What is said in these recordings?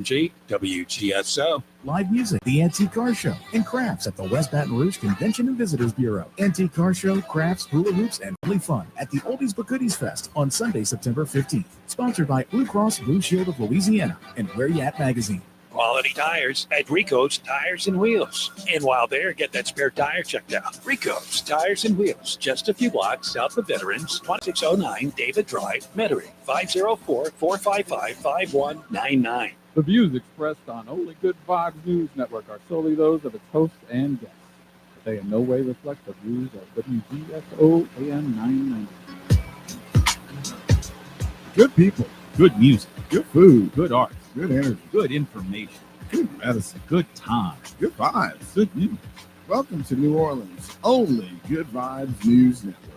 WGSO. Live music, the Antique Car Show, and crafts at the West Baton Rouge Convention and Visitors Bureau. Antique Car Show, crafts, hula hoops, and family fun at the Oldies but Goodies Fest on Sunday, September 15th. Sponsored by Blue Cross Blue Shield of Louisiana and Where You At magazine. Quality tires at Rico's Tires and Wheels. And while there, get that spare tire checked out. Rico's Tires and Wheels, just a few blocks south of Veterans, 2609 David Drive, Metairie, 504-455-5199. The views expressed on Only Good Vibes News Network are solely those of its hosts and guests. They in no way reflect the views of WGSO AM 990. Good people, good music, good food, good art, good energy, good information, good medicine, good time, good vibes, good news. Welcome to New Orleans' only Good Vibes News Network.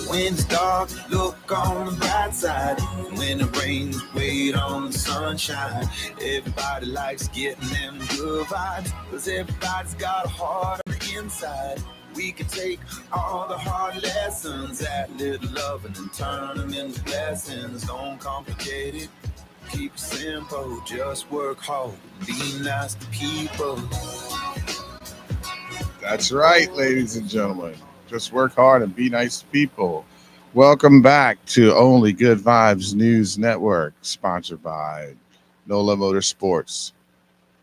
When it's dark, look on the bright side. When it rains, wait on the sunshine. Everybody likes getting them good vibes, 'cause everybody's got a heart on the inside. We can take all the hard lessons, that little loving, and turn them into blessings. Don't complicate it, keep it simple. Just work hard, be nice to people. That's right, ladies and gentlemen. Just work hard and be nice to people. Welcome back to Only Good Vibes News Network, sponsored by NOLA Motorsports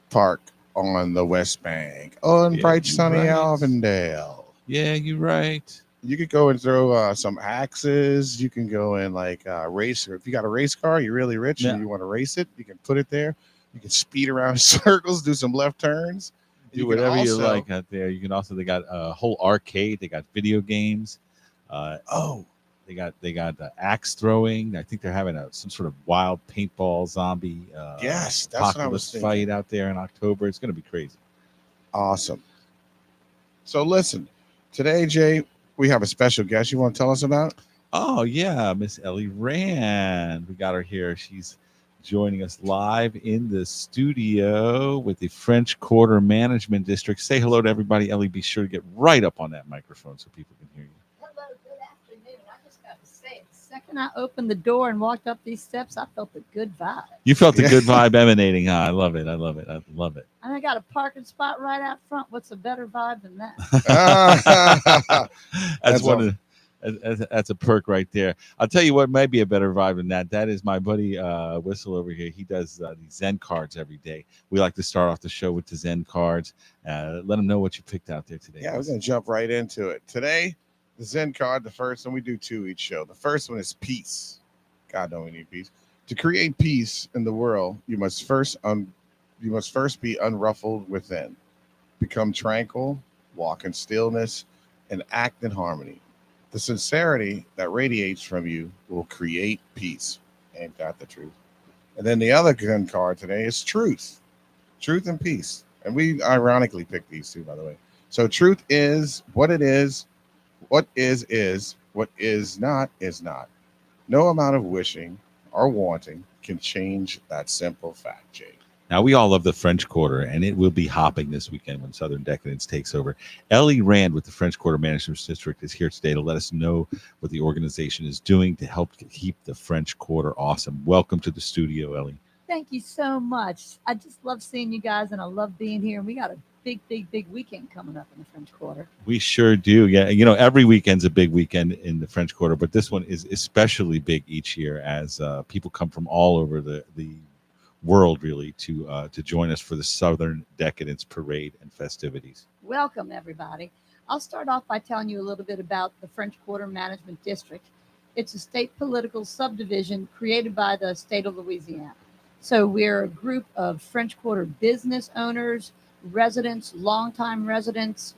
Park on the West Bank, on bright sunny Alvendale. Yeah, you're right. You could go and throw some axes. You can go and race. Or if you got a race car, you're really rich and you want to race it, you can put it there. You can speed around in circles, do some left turns. Do whatever you like out there. You can also, they got a whole arcade. They got video games. They got axe throwing. I think they're having some sort of wild paintball zombie yes, that's what I was thinking. Fight out there in October. It's going to be crazy. Awesome. So listen, today, Jay, we have a special guest you want to tell us about? Oh, yeah, Miss Ellie Rand. We got her here. She's joining us live in the studio with the French Quarter Management District. Say hello to everybody. Ellie, be sure to get right up on that microphone so people can hear you. Hello, good afternoon. I just got to say, the second I opened the door and walked up these steps, I felt a good vibe. You felt a good vibe emanating, huh? I love it. I love it. I love it. And I got a parking spot right out front. What's a better vibe than that? That's a perk right there. I'll tell you what might be a better vibe than that. That is my buddy Whistle over here. He does these Zen cards every day. We like to start off the show with the Zen cards. Let them know what you picked out there today. Yeah, we're going to jump right into it. Today, the Zen card, the first one, we do two each show. The first one is peace. God, don't we need peace? To create peace in the world, you must first be unruffled within. Become tranquil, walk in stillness, and act in harmony. The sincerity that radiates from you will create peace. Ain't that the truth? And then the other gun card today is truth. Truth and peace. And we ironically picked these two, by the way. So truth is what it is. What is. What is not is not. No amount of wishing or wanting can change that simple fact, Jay. Now, we all love the French Quarter, and it will be hopping this weekend when Southern Decadence takes over. Ellie Rand with the French Quarter Management District is here today to let us know what the organization is doing to help keep the French Quarter awesome. Welcome to the studio, Ellie. Thank you so much. I just love seeing you guys, and I love being here. And we got a big weekend coming up in the French Quarter. We sure do. Yeah, every weekend's a big weekend in the French Quarter, but this one is especially big each year as people come from all over the world really to join us for the Southern Decadence Parade and festivities. Welcome, everybody. I'll start off by telling you a little bit about the French Quarter Management District. It's a state political subdivision created by the state of Louisiana. So we're a group of French Quarter business owners, residents, longtime residents,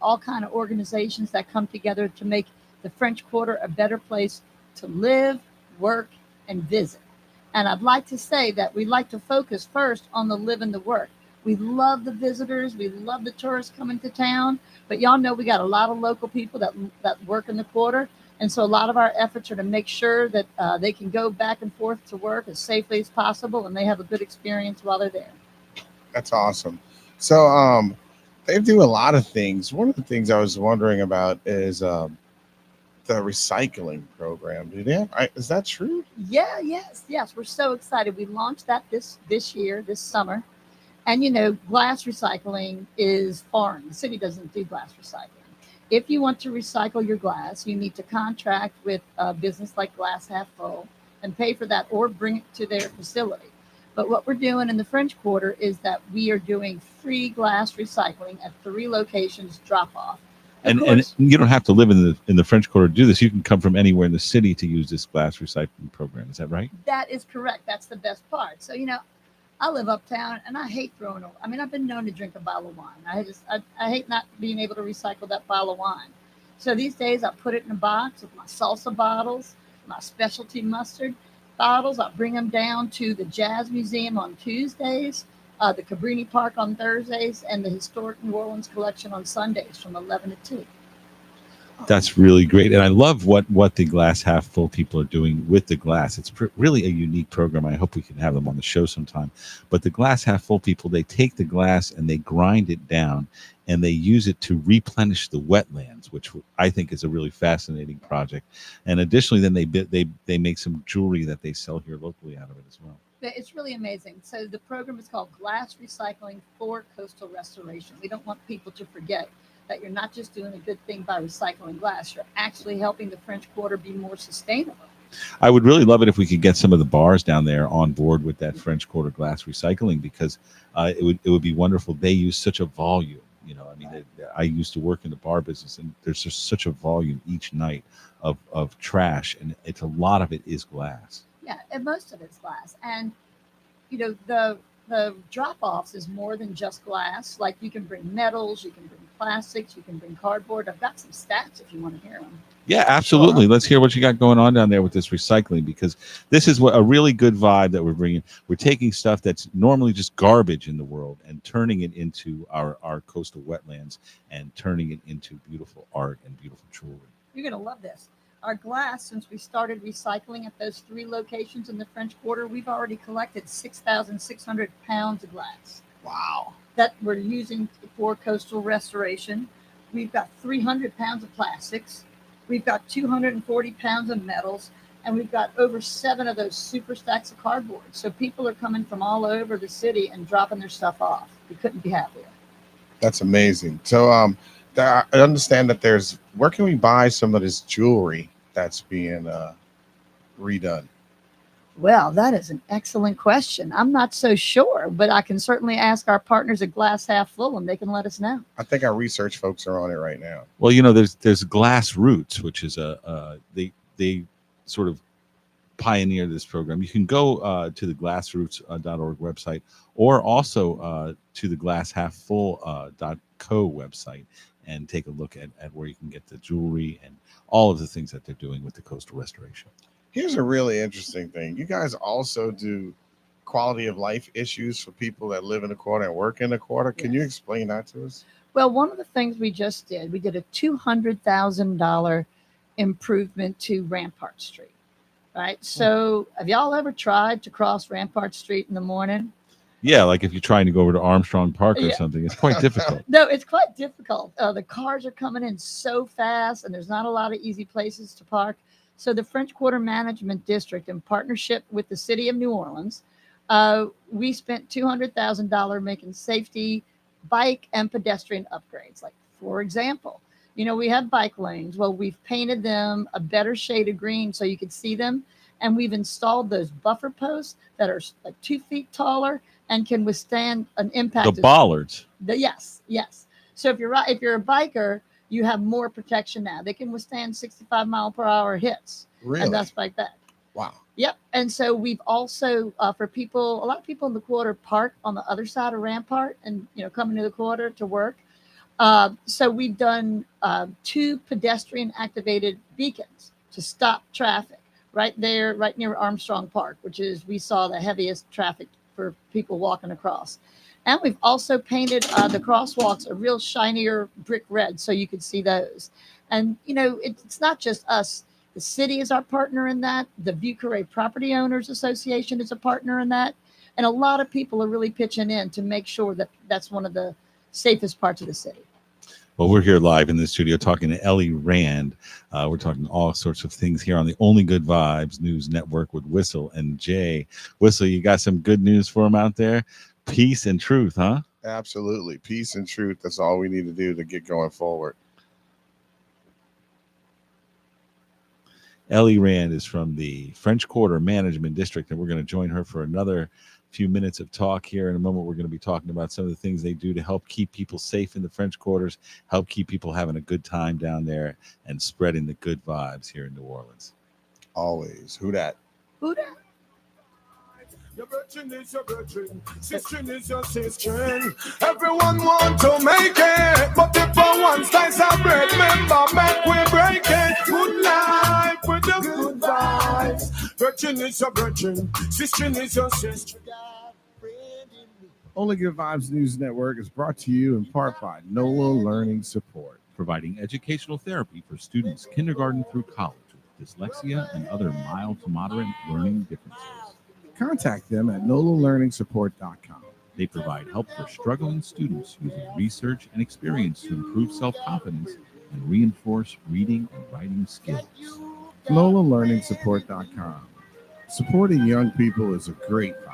all kind of organizations that come together to make the French Quarter a better place to live, work, and visit. And I'd like to say that we like to focus first on the live and the work. We love the visitors. We love the tourists coming to town. But y'all know we got a lot of local people that work in the quarter. And so a lot of our efforts are to make sure that they can go back and forth to work as safely as possible and they have a good experience while they're there. That's awesome. So they do a lot of things. One of the things I was wondering about is the recycling program. Do they have, is that true? Yeah, yes. We're so excited. We launched that this year, this summer. And glass recycling is foreign. The city doesn't do glass recycling. If you want to recycle your glass, you need to contract with a business like Glass Half Full and pay for that or bring it to their facility. But what we're doing in the French Quarter is that we are doing free glass recycling at 3 locations, drop off. And you don't have to live in the French Quarter to do this. You can come from anywhere in the city to use this glass recycling program. Is that right? That is correct. That's the best part. So I live uptown and I hate throwing away. I mean, I've been known to drink a bottle of wine. I hate not being able to recycle that bottle of wine. So these days I put it in a box with my salsa bottles, my specialty mustard bottles. I bring them down to the Jazz Museum on Tuesdays, the Cabrini Park on Thursdays, and the Historic New Orleans Collection on Sundays from 11 to 2. That's really great. And I love what the Glass Half Full people are doing with the glass. It's really a unique program. I hope we can have them on the show sometime. But the Glass Half Full people, they take the glass and they grind it down and they use it to replenish the wetlands, which I think is a really fascinating project. And additionally, then they make some jewelry that they sell here locally out of it as well. It's really amazing. So the program is called Glass Recycling for Coastal Restoration. We don't want people to forget that you're not just doing a good thing by recycling glass, you're actually helping the French Quarter be more sustainable. I would really love it if we could get some of the bars down there on board with that French Quarter glass recycling, because it would be wonderful. They use such a volume. I used to work in the bar business, and there's just such a volume each night of trash, and it's a lot of it is glass. Yeah, and most of it's glass. And the drop-offs is more than just glass. Like you can bring metals, you can bring plastics, you can bring cardboard. I've got some stats if you want to hear them. Yeah, absolutely. Sure. Let's hear what you got going on down there with this recycling, because this is a really good vibe that we're bringing. We're taking stuff that's normally just garbage in the world and turning it into our coastal wetlands and turning it into beautiful art and beautiful jewelry. You're going to love this. Our glass, since we started recycling at those 3 locations in the French Quarter, we've already collected 6,600 pounds of glass. Wow. That we're using for coastal restoration. We've got 300 pounds of plastics. We've got 240 pounds of metals. And we've got over 7 of those super stacks of cardboard. So people are coming from all over the city and dropping their stuff off. We couldn't be happier. That's amazing. So I understand that where can we buy some of this jewelry that's being redone? Well, that is an excellent question. I'm not so sure, but I can certainly ask our partners at Glass Half Full and they can let us know. I think our research folks are on it right now. Well, there's Glass Roots, which is they sort of pioneer this program. You can go to the glassroots.org website, or also to the glasshalffull.co website and take a look at where you can get the jewelry and all of the things that they're doing with the coastal restoration. Here's a really interesting thing. You guys also do quality of life issues for people that live in the quarter and work in the quarter. Can you explain that to us? Well, one of the things we just did, we did a $200,000 improvement to Rampart Street, right? So have y'all ever tried to cross Rampart Street in the morning? Yeah, like if you're trying to go over to Armstrong Park or something, it's quite difficult. No, it's quite difficult. The cars are coming in so fast, and there's not a lot of easy places to park. So the French Quarter Management District, in partnership with the city of New Orleans, we spent $200,000 making safety, bike, and pedestrian upgrades. Like, for example, we have bike lanes. Well, we've painted them a better shade of green so you could see them. And we've installed those buffer posts that are like 2 feet taller and can withstand an impact. The bollards. Yes. So if you're a biker, you have more protection now. They can withstand 65 mile per hour hits. Really? And that's like that. Wow. Yep. And so we've also, for people, a lot of people in the quarter park on the other side of Rampart and, coming to the quarter to work. So we've done 2 pedestrian activated beacons to stop traffic right there, right near Armstrong Park, which is, we saw the heaviest traffic for people walking across. And we've also painted the crosswalks a real shinier brick red so you could see those. And, it's not just us. The city is our partner in that. The Vieux-Carré Property Owners Association is a partner in that. And a lot of people are really pitching in to make sure that that's one of the safest parts of the city. Well, we're here live in the studio talking to Ellie Rand. We're talking all sorts of things here on the Only Good Vibes News Network with Whistle and Jay. Whistle, you got some good news for them out there? Peace and truth, huh? Absolutely. Peace and truth. That's all we need to do to get going forward. Ellie Rand is from the French Quarter Management District, and we're going to join her for another few minutes of talk here. In a moment, we're going to be talking about some of the things they do to help keep people safe in the French Quarters, help keep people having a good time down there, and spreading the good vibes here in New Orleans. Always. Who dat? Who that? Your virgin is your virgin, sister is your sister. Everyone want to make it, but if for one slice of bread, remember, make we break it. Good life with the good vibes. Virgin is your virgin, sister is your sister. Only Good Vibes News Network is brought to you in part by NOLA Learning Support. Providing educational therapy for students kindergarten through college with dyslexia and other mild to moderate learning differences. Contact them at NOLALearningsupport.com. They provide help for struggling students using research and experience to improve self-confidence and reinforce reading and writing skills. NOLALearningsupport.com. Supporting young people is a great vibe.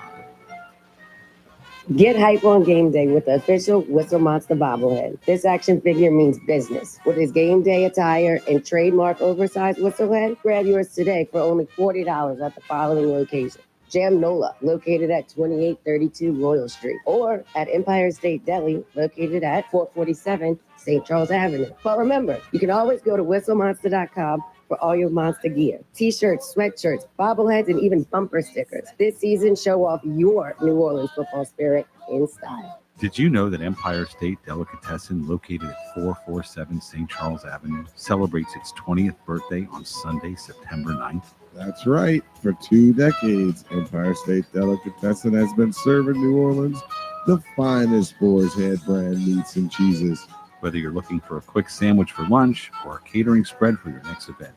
Get hype on game day with the official Whistle Monster bobblehead. This action figure means business. With his game day attire and trademark oversized whistlehead, grab yours today for only $40 at the following locations. Jam Nola, located at 2832 Royal Street, or at Empire State Deli, located at 447 St. Charles Avenue. But remember, you can always go to whistlemonster.com for all your monster gear. T-shirts, sweatshirts, bobbleheads, and even bumper stickers. This season, show off your New Orleans football spirit in style. Did you know that Empire State Delicatessen, located at 447 St. Charles Avenue, celebrates its 20th birthday on Sunday, September 9th? That's right. For 2 decades, Empire State Delicatessen has been serving New Orleans the finest Boar's Head brand meats and cheeses. Whether you're looking for a quick sandwich for lunch or a catering spread for your next event,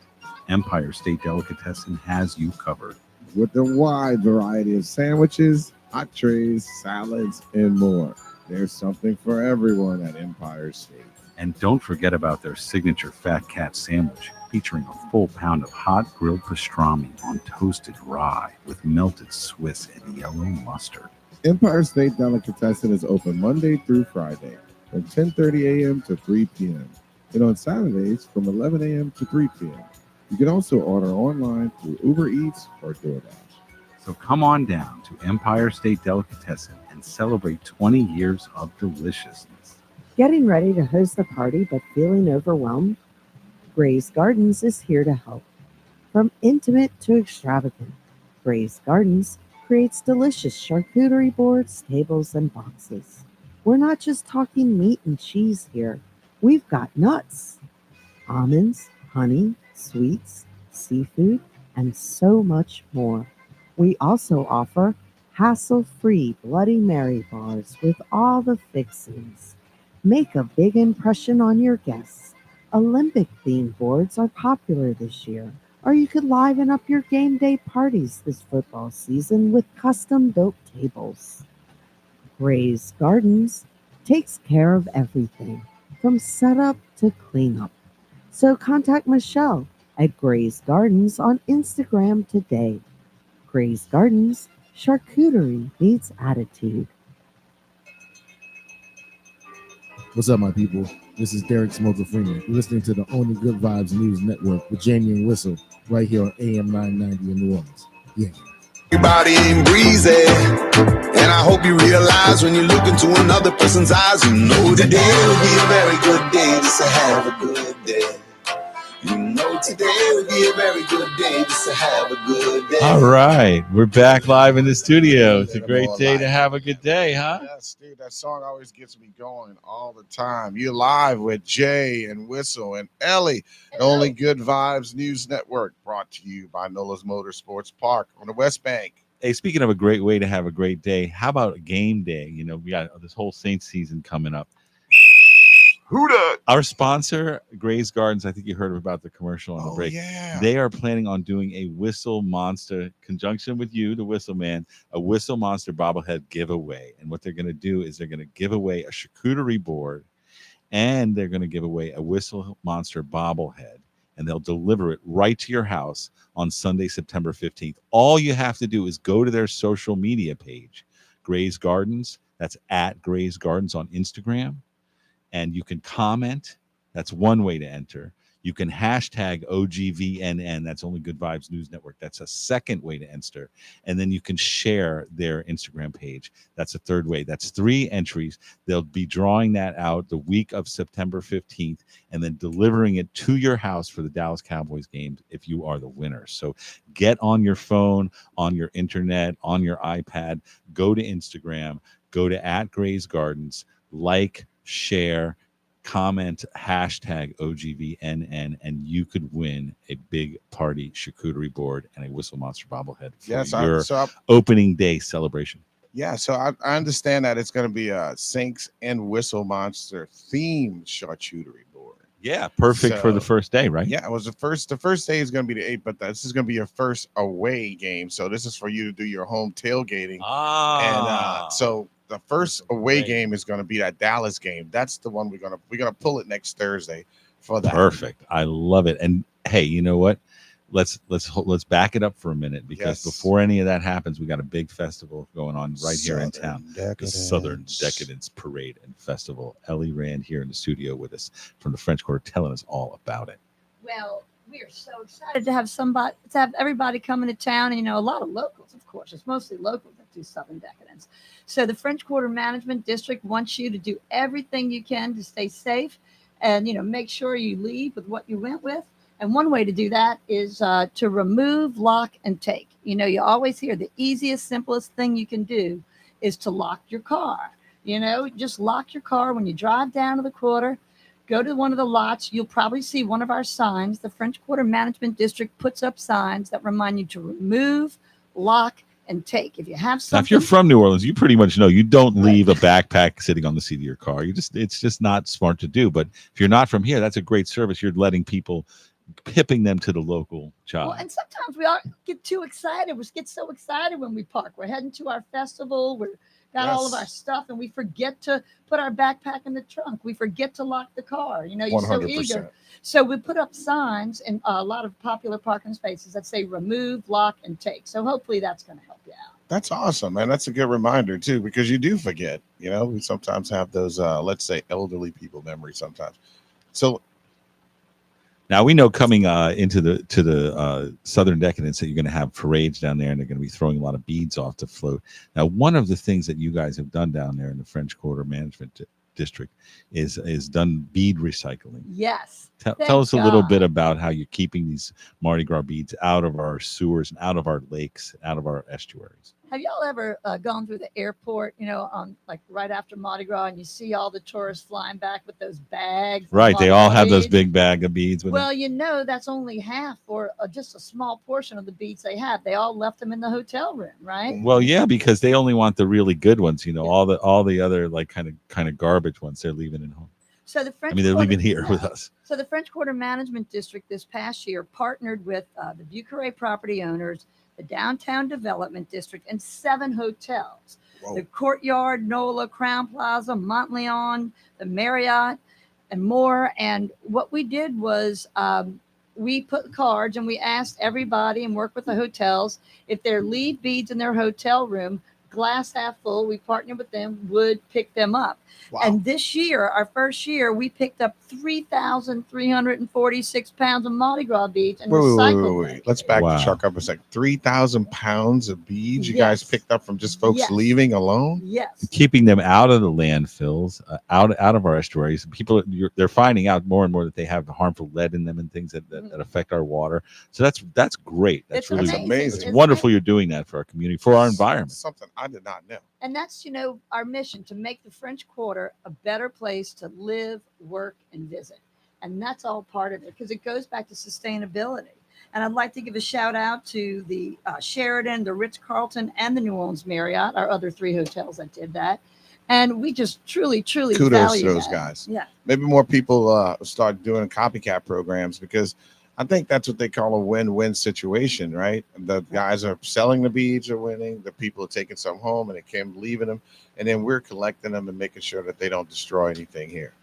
Empire State Delicatessen has you covered. With a wide variety of sandwiches, hot trays, salads, and more. There's something for everyone at Empire State. And don't forget about their signature Fat Cat sandwich, featuring a full pound of hot grilled pastrami on toasted rye with melted Swiss and yellow mustard. Empire State Delicatessen is open Monday through Friday from 10:30 a.m. to 3 p.m. and on Saturdays from 11 a.m. to 3 p.m. You can also order online through Uber Eats or DoorDash. So come on down to Empire State Delicatessen and celebrate 20 years of deliciousness. Getting ready to host a party but feeling overwhelmed? Gray's Gardens is here to help. From intimate to extravagant, Gray's Gardens creates delicious charcuterie boards, tables, and boxes. We're not just talking meat and cheese here. We've got nuts, almonds, honey, sweets, seafood, and so much more. We also offer hassle-free Bloody Mary bars with all the fixings. Make a big impression on your guests. Olympic-themed boards are popular this year, or you could liven up your game day parties this football season with custom-built tables. Gray's Gardens takes care of everything, from setup to cleanup. So contact Michelle at Gray's Gardens on Instagram today. Gray's Gardens, charcuterie meets attitude. What's up, my people? This is Derek Smoker Freeman. You're listening to the Only Good Vibes News Network with Jamie and Whistle right here on AM 990 in New Orleans. Yeah. Everybody ain't breezy, and I hope you realize when you look into another person's eyes, you know today will be a very good day just to have a good day. You know today will be a very good day just to have a good day. All right. We're back live in the studio. It's a great day to have a good day, huh? Yes, dude. That song always gets me going all the time. You're live with Jay and Whistle and Ellie. The Only Good Vibes News Network, brought to you by Nola's Motorsports Park on the West Bank. Hey, speaking of a great way to have a great day, how about a game day? You know, we got this whole Saints season coming up. Who dat? Our sponsor, Gray's Gardens, I think you heard about the commercial on the break. Yeah. They are planning on doing a Whistle Monster, conjunction with you, the Whistle Man, a Whistle Monster bobblehead giveaway. And what they're going to do is they're going to give away a charcuterie board and they're going to give away a Whistle Monster bobblehead, and they'll deliver it right to your house on Sunday, September 15th. All you have to do is go to their social media page, Gray's Gardens. That's at Gray's Gardens on Instagram. And you can comment. That's one way to enter. You can hashtag OGVNN. That's Only Good Vibes News Network. That's a second way to enter. And then you can share their Instagram page. That's a third way. That's 3 entries. They'll be drawing that out the week of September 15th and then delivering it to your house for the Dallas Cowboys game if you are the winner. So get on your phone, on your internet, on your iPad, go to Instagram, go to at Gray's Gardens, like, share, comment, hashtag OGVNN, and you could win a big party charcuterie board and a Whistle Monster bobblehead for your opening day celebration. Yeah, so I understand that it's going to be a Sinks and Whistle Monster themed charcuterie board. Yeah, perfect for the first day, right? Yeah, it was the first day is going to be the 8th, but this is going to be your first away game. So this is for you to do your home tailgating. And so the first away game is going to be that Dallas game. That's the one we're gonna pull it next Thursday for that. Perfect. I love it. And hey, you know what? Let's back it up for a minute, because before any of that happens, we got a big festival going on right here in town. The Southern Decadence Parade and Festival. Ellie Rand here in the studio with us from the French Quarter, telling us all about it. Well, we are so excited to have everybody coming to town, and a lot of locals, of course. It's mostly locals that do Southern Decadence. So the French Quarter Management District wants you to do everything you can to stay safe, and make sure you leave with what you went with. And one way to do that is to remove, lock, and take. You always hear the easiest, simplest thing you can do is to lock your car. Just lock your car when you drive down to the quarter. Go to one of the lots. You'll probably see one of our signs. The French Quarter Management District puts up signs that remind you to remove, lock, and take. If you have something. Now, if you're from New Orleans, you pretty much know you don't leave a backpack sitting on the seat of your car. It's just not smart to do. But if you're not from here, that's a great service. You're letting people, pipping them to the local job. Well, and sometimes we all get too excited. We get so excited when we park. We're heading to our festival. We're got all of our stuff, and we forget to put our backpack in the trunk. We forget to lock the car. You're 100%. So eager. So we put up signs in a lot of popular parking spaces that say remove, lock, and take. So hopefully that's going to help you out. That's awesome, man. That's a good reminder too, because you do forget. We sometimes have those, let's say, elderly people memories sometimes. So now we know coming into the Southern Decadence that you're going to have parades down there, and they're going to be throwing a lot of beads off the float. Now, one of the things that you guys have done down there in the French Quarter Management District is done bead recycling. Yes. Tell us a little bit about how you're keeping these Mardi Gras beads out of our sewers and out of our lakes, out of our estuaries. Have y'all ever gone through the airport, on like right after Mardi Gras, and you see all the tourists flying back with those bags? Right. They all have those big bag of beads. Well, that's only half or just a small portion of the beads they have. They all left them in the hotel room, right? Well, yeah, because they only want the really good ones. All the other like kind of garbage ones they're leaving at home. So they're leaving here with us. So the French Quarter Management District this past year partnered with the Bucarest property owners, the Downtown Development District, and 7 hotels. Whoa. The Courtyard, NOLA, Crown Plaza, Montleon, the Marriott, and more. And what we did was we put cards and we asked everybody and worked with the hotels if their lead beads in their hotel room, glass half full, we partnered with them, would pick them up. Wow. And this year, our first year, we picked up 3,346 pounds of Mardi Gras beads and recycled them. Let's back the truck up a second. 3,000 pounds of beads you guys picked up from just folks leaving alone? Yes. Keeping them out of the landfills, out of our estuaries. People, they're finding out more and more that they have harmful lead in them and things that affect our water. So that's great. That's really amazing. It's wonderful you're doing that for our community, for our environment. Something I did not know. And that's, our mission, to make the French Quarter a better place to live, work, and visit. And that's all part of it, because it goes back to sustainability. And I'd like to give a shout out to the Sheraton, the Ritz-Carlton, and the New Orleans Marriott, our other 3 hotels that did that. And we just truly kudos value to those that. guys. Yeah. Maybe more people start doing copycat programs, because I think that's what they call a win-win situation, right? The guys are selling the beads are winning. The people are taking some home and they came leaving them. And then we're collecting them and making sure that they don't destroy anything here.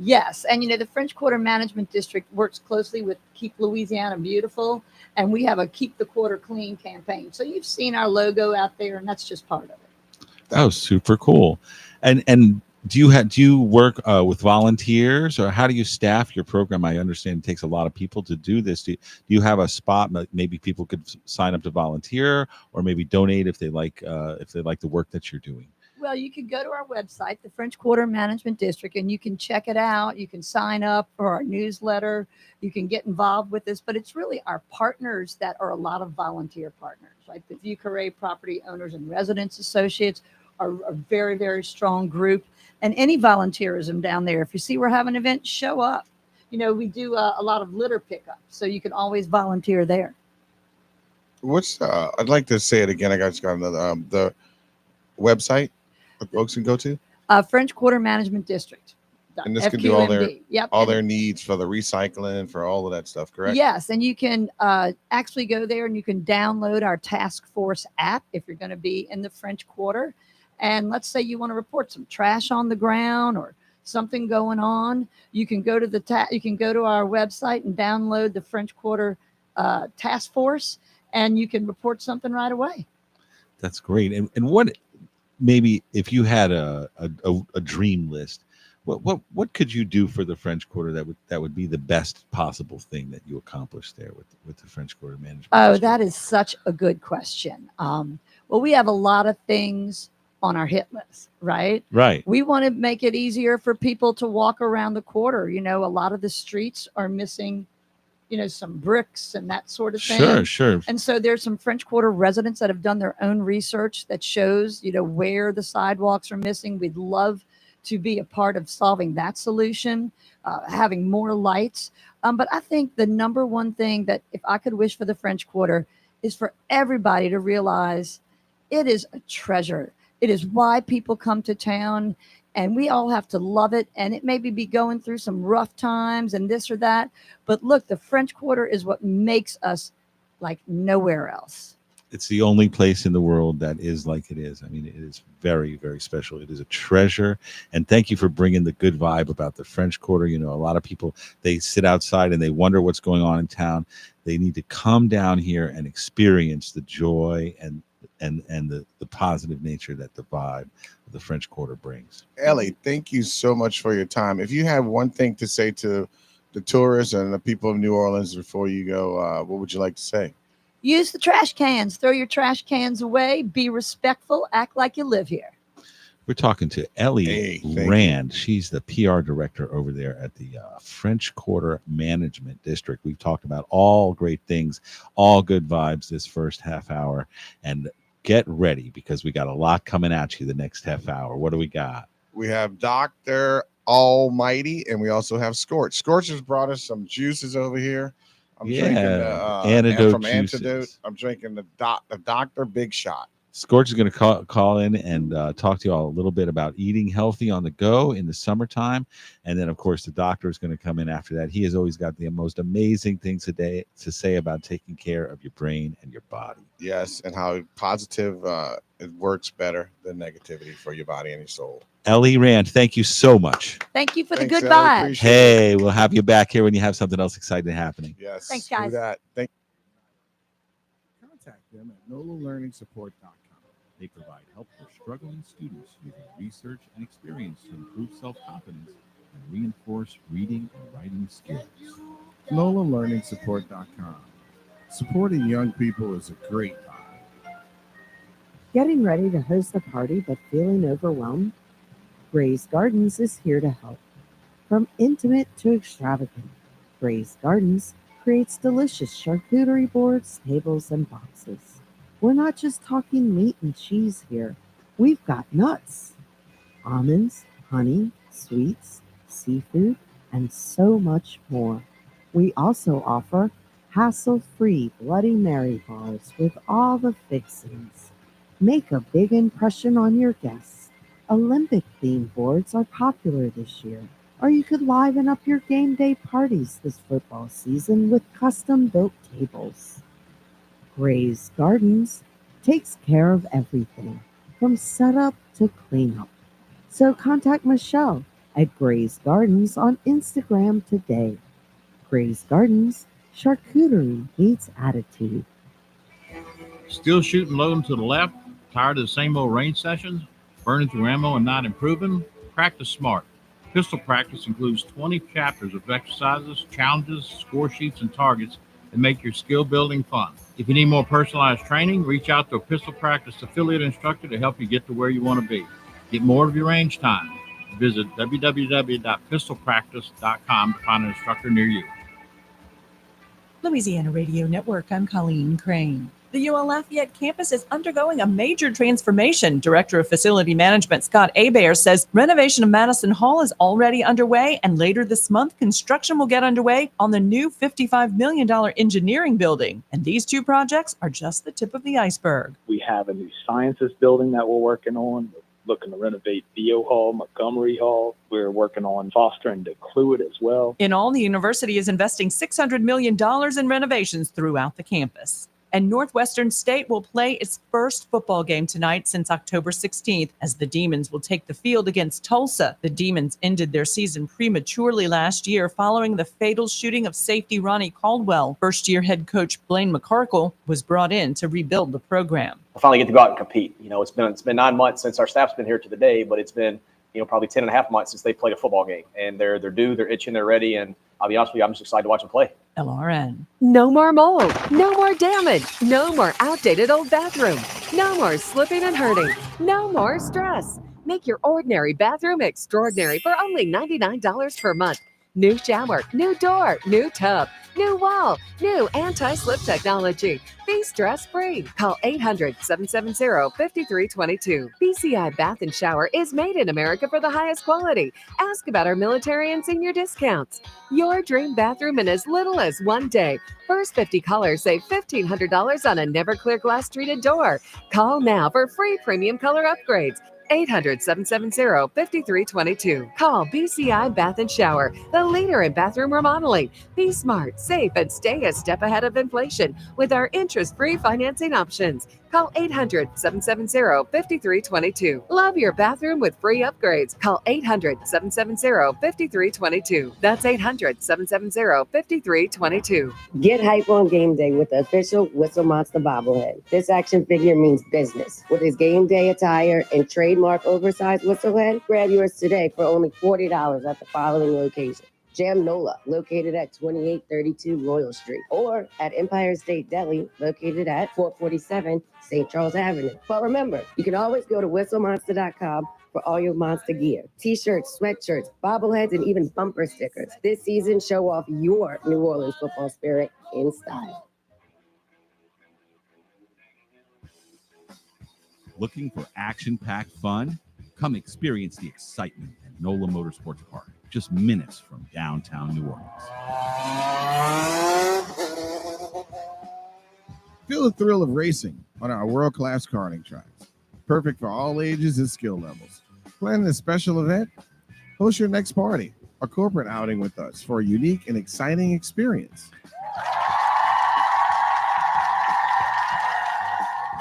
Yes, and the French Quarter Management District works closely with Keep Louisiana Beautiful, and we have a Keep the Quarter Clean campaign. So you've seen our logo out there, and that's just part of it. Oh, super cool. And do you work with volunteers, or how do you staff your program? I understand it takes a lot of people to do this. Do you have a spot maybe people could sign up to volunteer, or maybe donate if they like the work that you're doing? Well, you can go to our website, the French Quarter Management District, and you can check it out. You can sign up for our newsletter. You can get involved with this, but it's really our partners that are a lot of volunteer partners, like the Vieux Carré Property Owners and Residents Associates are a very, very strong group. And any volunteerism down there, if you see we're having an event, show up. We do a lot of litter pickup, so you can always volunteer there. I'd like to say it again. I got another the website that folks can go to. French Quarter Management District. And this can do all FQMD. their needs for the recycling, for all of that stuff, correct? Yes, and you can actually go there and you can download our task force app if you're going to be in the French Quarter. And let's say you want to report some trash on the ground or something going on, you can go to our website and download the French Quarter task force, and you can report something right away. That's great. And what, maybe if you had a dream list, what could you do for the French Quarter that would be the best possible thing that you accomplished there with the French Quarter management? Oh, district? that is such a good question. Well, we have a lot of things on our hit list, right? Right. We want to make it easier for people to walk around the quarter. A lot of the streets are missing, some bricks and that sort of thing. Sure. And so there's some French Quarter residents that have done their own research that shows, where the sidewalks are missing. We'd love to be a part of solving that solution, having more lights. But I think the number one thing that if I could wish for the French Quarter is for everybody to realize it is a treasure. It is why people come to town, and we all have to love it. And it maybe be going through some rough times and this or that. But look, the French Quarter is what makes us like nowhere else. It's the only place in the world that is like it is. I mean, it is very, very special. It is a treasure. And thank you for bringing the good vibe about the French Quarter. A lot of people, they sit outside and they wonder what's going on in town. They need to come down here and experience the joy and the positive nature that the vibe of the French Quarter brings. Ellie, thank you so much for your time. If you have one thing to say to the tourists and the people of New Orleans before you go, what would you like to say? Use the trash cans. Throw your trash cans away. Be respectful. Act like you live here. We're talking to Ellie Rand. She's the PR director over there at the French Quarter Management District. We've talked about all great things, all good vibes this first half hour. And get ready, because we got a lot coming at you the next half hour. What do we got? We have Dr. Almighty, and we also have Scorch. Scorch has brought us some juices over here. I'm drinking Antidote juices. Antidote. I'm drinking the Dr. Big Shot. Scorch is going to call in and talk to you all a little bit about eating healthy on the go in the summertime. And then, of course, the doctor is going to come in after that. He has always got the most amazing things to say about taking care of your brain and your body. Yes, and how positive it works better than negativity for your body and your soul. Ellie Rand, thank you so much. Thank you for the Thanks, good Ellie. vibes. Hey, we'll have you back here when you have something else exciting happening. Yes. Thanks, guys. Do that. Contact them at NOLALearningSupport.com. They provide help for struggling students using research and experience to improve self-confidence and reinforce reading and writing skills. NOLALearningSupport.com. Supporting young people is a great vibe. Getting ready to host a party but feeling overwhelmed? Gray's Gardens is here to help. From intimate to extravagant, Gray's Gardens creates delicious charcuterie boards, tables, and boxes. We're not just talking meat and cheese here. We've got nuts, almonds, honey, sweets, seafood, and so much more. We also offer hassle-free Bloody Mary bars with all the fixings. Make a big impression on your guests. Olympic-themed boards are popular this year, or you could liven up your game day parties this football season with custom-built tables. Gray's Gardens takes care of everything, from setup to cleanup. So contact Michelle at Gray's Gardens on Instagram today. Gray's Gardens, charcuterie meets attitude. Still shooting low and to the left? Tired of the same old range sessions? Burning through ammo and not improving? Practice smart. Pistol practice includes 20 chapters of exercises, challenges, score sheets, and targets that make your skill building fun. If you need more personalized training, reach out to a pistol practice affiliate instructor to help you get to where you want to be. Get more of your range time. Visit www.pistolpractice.com to find an instructor near you. Louisiana Radio Network, I'm Colleen Crane. The UL Lafayette campus is undergoing a major transformation. Director of Facility Management Scott Abair says renovation of Madison Hall is already underway, and later this month, construction will get underway on the new $55 million engineering building. And these two projects are just the tip of the iceberg. We have a new sciences building that we're working on. We're looking to renovate Theo Hall, Montgomery Hall. We're working on Foster and DeCluet as well. In all, the university is investing $600 million in renovations throughout the campus. And Northwestern State will play its first football game tonight since October 16th, as the Demons will take the field against Tulsa. The Demons ended their season prematurely last year following the fatal shooting of safety Ronnie Caldwell. First-year head coach Blaine McCarkle was brought in to rebuild the program. We'll finally get to go out and compete. You know, it's been 9 months since our staff's been here to the day, but it's been, probably 10 and a half months since they played a football game. And they're due, they're itching, they're ready, and I'll be honest with you, I'm just excited to watch them play. LRN. No more mold, no more damage, no more outdated old bathroom, no more slipping and hurting, no more stress. Make your ordinary bathroom extraordinary for only $99 per month. New shower, new door, new tub, new wall, new anti-slip technology. Be stress-free. Call 800-770-5322. BCI Bath and Shower is made in America for the highest quality. Ask about our military and senior discounts. Your dream bathroom in as little as 1 day. First 50 callers save $1,500 on a never clear glass treated door. Call now for free premium color upgrades. 800-770-5322. Call BCI Bath and Shower, the leader in bathroom remodeling. Be smart, safe, and stay a step ahead of inflation with our interest-free financing options. Call 800-770-5322. Love your bathroom with free upgrades. Call 800-770-5322. That's 800-770-5322. Get hype on game day with the official Whistle Monster bobblehead. This action figure means business. With its game day attire and trademark oversized whistlehead, grab yours today for only $40 at the following location. Jam Nola, located at 2832 Royal Street, or at Empire State Deli, located at 447 St. Charles Avenue. But remember, you can always go to whistlemonster.com for all your monster gear. T-shirts, sweatshirts, bobbleheads, and even bumper stickers. This season, show off your New Orleans football spirit in style. Looking for action-packed fun? Come experience the excitement at NOLA Motorsports Park, just minutes from downtown New Orleans. Feel the thrill of racing on our world-class karting tracks. Perfect for all ages and skill levels. Planning a special event? Host your next party or corporate outing with us for a unique and exciting experience.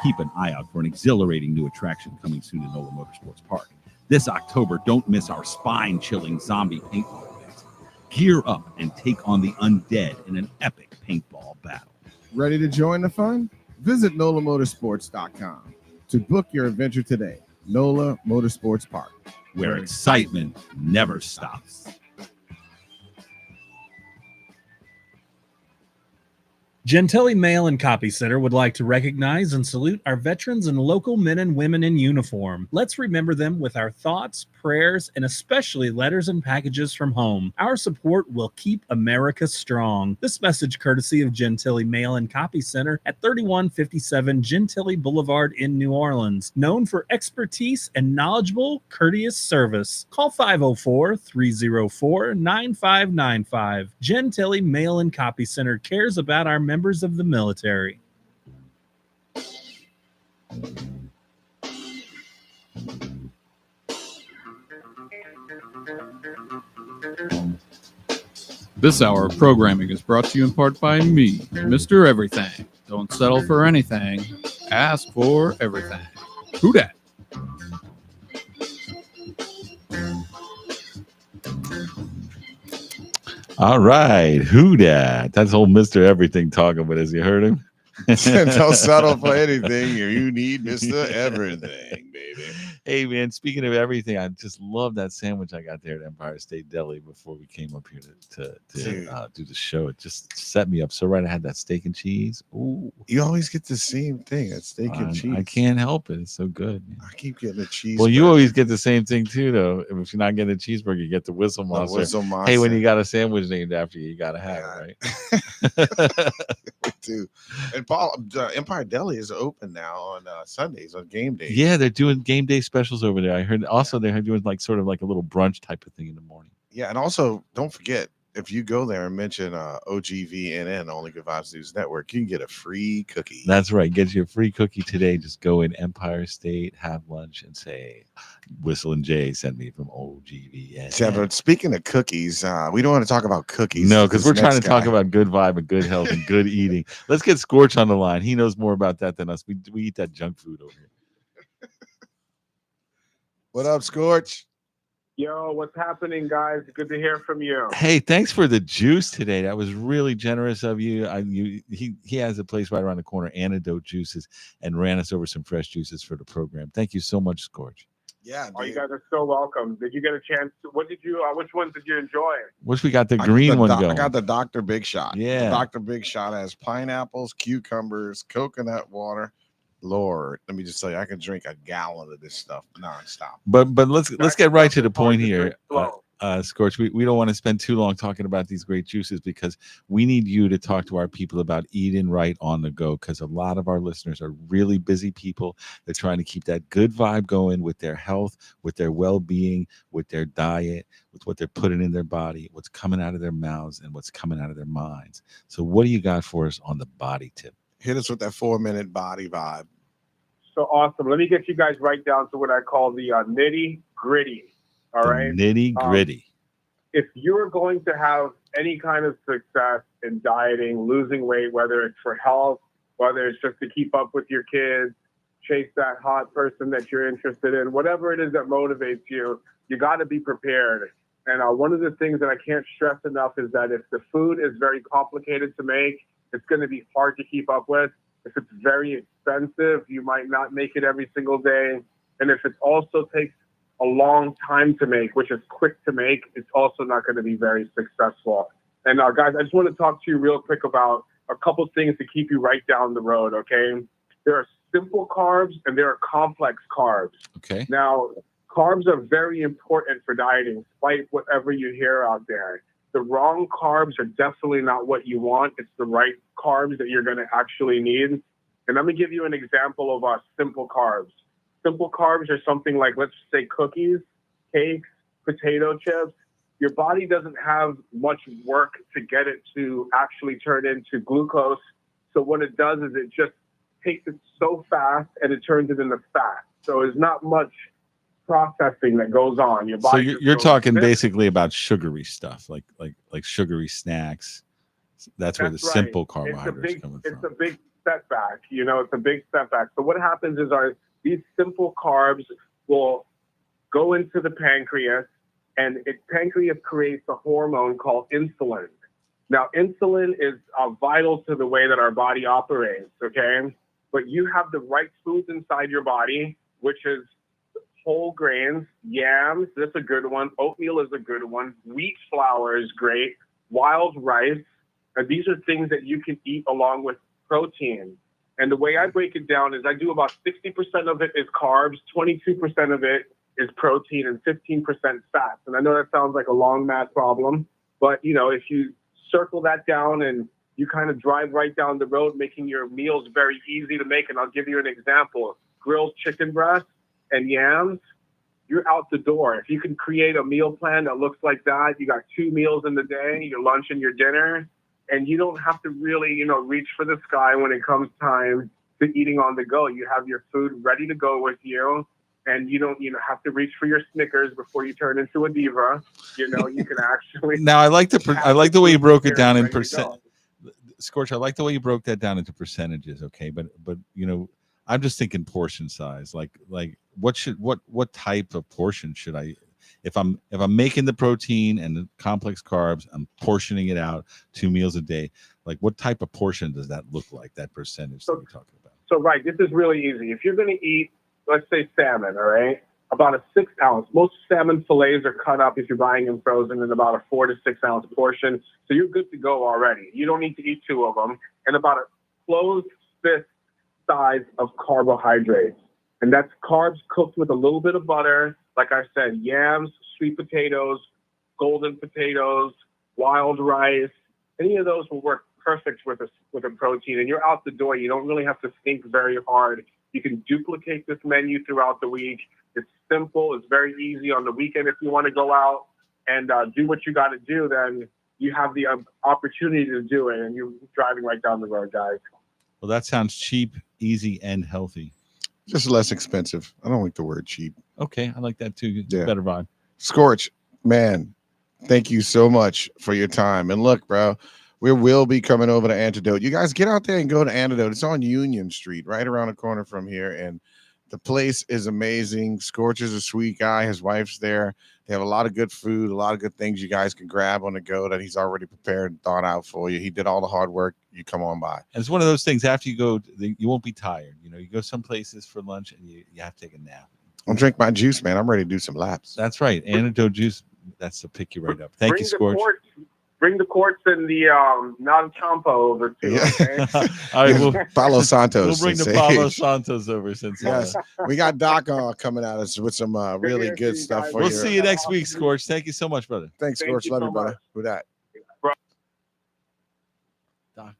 Keep an eye out for an exhilarating new attraction coming soon to NOLA Motorsports Park. This October, don't miss our spine-chilling zombie paintball event. Gear up and take on the undead in an epic paintball battle. Ready to join the fun? Visit NOLAmotorsports.com to book your adventure today. NOLA Motorsports Park, where excitement never stops. Gentili Mail and Copy Center would like to recognize and salute our veterans and local men and women in uniform. Let's remember them with our thoughts, prayers, and especially letters and packages from home. Our support will keep America strong. This message courtesy of Gentili Mail and Copy Center at 3157 Gentili Boulevard in New Orleans. Known for expertise and knowledgeable, courteous service. Call 504-304-9595. Gentili Mail and Copy Center cares about our members of the military. This hour of programming is brought to you in part by me, Mr. Everything. Don't settle for anything. Ask for everything. Who dat? All right, who dat? That's old Mr. Everything talking, but as you heard him. Don't settle for anything. You need Mr. Everything, baby. Hey man, speaking of everything, I just love that sandwich I got there at Empire State Deli before we came up here to do the show. It just set me up so right. I had that steak and cheese. Ooh, You always get the same thing. That steak and cheese. I can't help it. It's so good. I keep getting a cheeseburger. Well, you always get the same thing too, though. If you're not getting a cheeseburger, you get the Whistle Monster. Whistle Hey, when Monster. you got a sandwich named after you, you gotta have it, right? Too. And Paul, Empire Deli is open now on Sundays on game day. Yeah, they're doing game day specials over there. I heard also they're doing like sort of like a little brunch type of thing in the morning. Yeah, and also don't forget, if you go there and mention OGVNN, Only Good Vibes News Network, you can get a free cookie. That's right. Get you a free cookie today. Just go in Empire State, have lunch, and say, Whistle and Jay sent me from OGVNN. Yeah, but speaking of cookies, we don't want to talk about cookies. No, because we're trying to talk about about good vibe and good health and good eating. Let's get Scorch on the line. He knows more about that than us. We eat that junk food over here. What up, Scorch? Yo, what's happening, guys? Good to hear from you. Hey, thanks for the juice today. That was really generous of you. He has a place right around the corner, Antidote Juices, and ran us over some fresh juices for the program. Thank you so much, Scorch. Yeah, you guys are so welcome. Did you get a chance? Which ones did you enjoy? Wish we got the green one going. I got the Dr. Big Shot. Yeah. The Dr. Big Shot has pineapples, cucumbers, coconut water. Lord, let me just tell you, I can drink a gallon of this stuff nonstop. But let's get right to the point here, Scorch. We don't want to spend too long talking about these great juices because we need you to talk to our people about eating right on the go, because a lot of our listeners are really busy people. They're trying to keep that good vibe going with their health, with their well-being, with their diet, with what they're putting in their body, what's coming out of their mouths, and what's coming out of their minds. So what do you got for us on the body tip? Hit us with that 4-minute body vibe. So awesome. Let me get you guys right down to what I call the nitty gritty. All right. Nitty gritty. If you're going to have any kind of success in dieting, losing weight, whether it's for health, whether it's just to keep up with your kids, chase that hot person that you're interested in, whatever it is that motivates you, you got to be prepared. And one of the things that I can't stress enough is that if the food is very complicated to make, it's going to be hard to keep up with. If it's very expensive, you might not make it every single day. And if it also takes a long time to make, which is quick to make, it's also not going to be very successful. And guys, I just want to talk to you real quick about a couple things to keep you right down the road, okay? There are simple carbs and there are complex carbs. Okay. Now, carbs are very important for dieting, despite whatever you hear out there. The wrong carbs are definitely not what you want. It's the right carbs that you're going to actually need. And let me give you an example of simple carbs. Simple carbs are something like, let's say, cookies, cakes, potato chips. Your body doesn't have much work to get it to actually turn into glucose. So what it does is it just takes it so fast and it turns it into fat. So there's not much processing that goes on. Your body. So you're talking basically about sugary stuff, like sugary snacks. That's where the right. simple carbohydrates coming from. It's a big setback. It's a big setback. So what happens is these simple carbs will go into the pancreas, and pancreas creates a hormone called insulin. Now, insulin is vital to the way that our body operates, okay? But you have the right foods inside your body, which is whole grains, yams, that's a good one. Oatmeal is a good one. Wheat flour is great. Wild rice. These are things that you can eat along with protein. And the way I break it down is I do about 60% of it is carbs, 22% of it is protein, and 15% fats. And I know that sounds like a long math problem, but if you circle that down and you kind of drive right down the road, making your meals very easy to make. And I'll give you an example. Grilled chicken breast and yams, you're out the door. If you can create a meal plan that looks like that, you got 2 meals in the day, your lunch and your dinner, and you don't have to really, reach for the sky when it comes time to eating on the go. You have your food ready to go with you, and you don't, have to reach for your Snickers before you turn into a diva. You can actually. Now I like the way you broke it down in percent. Scorch, I like the way you broke that down into percentages. Okay, but I'm just thinking portion size. Like what type of portion should I if I'm making the protein and the complex carbs, I'm portioning it out 2 meals a day. Like, what type of portion does that look like? That percentage that we're talking about. So, right, this is really easy. If you're going to eat, let's say salmon, all right, about a 6 ounce. Most salmon fillets are cut up if you're buying them frozen in about a 4 to 6 ounce portion. So you're good to go already. You don't need to eat 2 of them. And about a closed fist size of carbohydrates. And that's carbs cooked with a little bit of butter. Like I said, yams, sweet potatoes, golden potatoes, wild rice. Any of those will work perfect with a protein. And you're out the door. You don't really have to think very hard. You can duplicate this menu throughout the week. It's simple. It's very easy on the weekend if you want to go out and do what you got to do. Then you have the opportunity to do it, and you're driving right down the road, guys. Well, that sounds cheap, easy, and healthy. Just less expensive. I don't like the word cheap. Okay, I like that too. It's a better vibe. Scorch, man, thank you so much for your time. And look, bro, we will be coming over to Antidote. You guys get out there and go to Antidote. It's on Union Street, right around the corner from here. And the place is amazing. Scorch is a sweet guy. His wife's there. They have a lot of good food, a lot of good things you guys can grab on the go that he's already prepared and thought out for you. He did all the hard work. You come on by. And it's one of those things, after you go, you won't be tired. You know, you go some places for lunch and you have to take a nap. I'll drink my juice, man. I'm ready to do some laps. That's right. Antidote juice. That's to pick you right up. Thank you, Scorch. Bring the quartz and the non-champa over too. Okay? All right, we'll Palo Santos. We'll bring the Palo Santos over since. Yes, we got Doc coming at us with some really good stuff for you. We'll see you next week, Scorch. Thank you so much, brother. Thanks, Scorch. Love you, brother. Who that? Doc.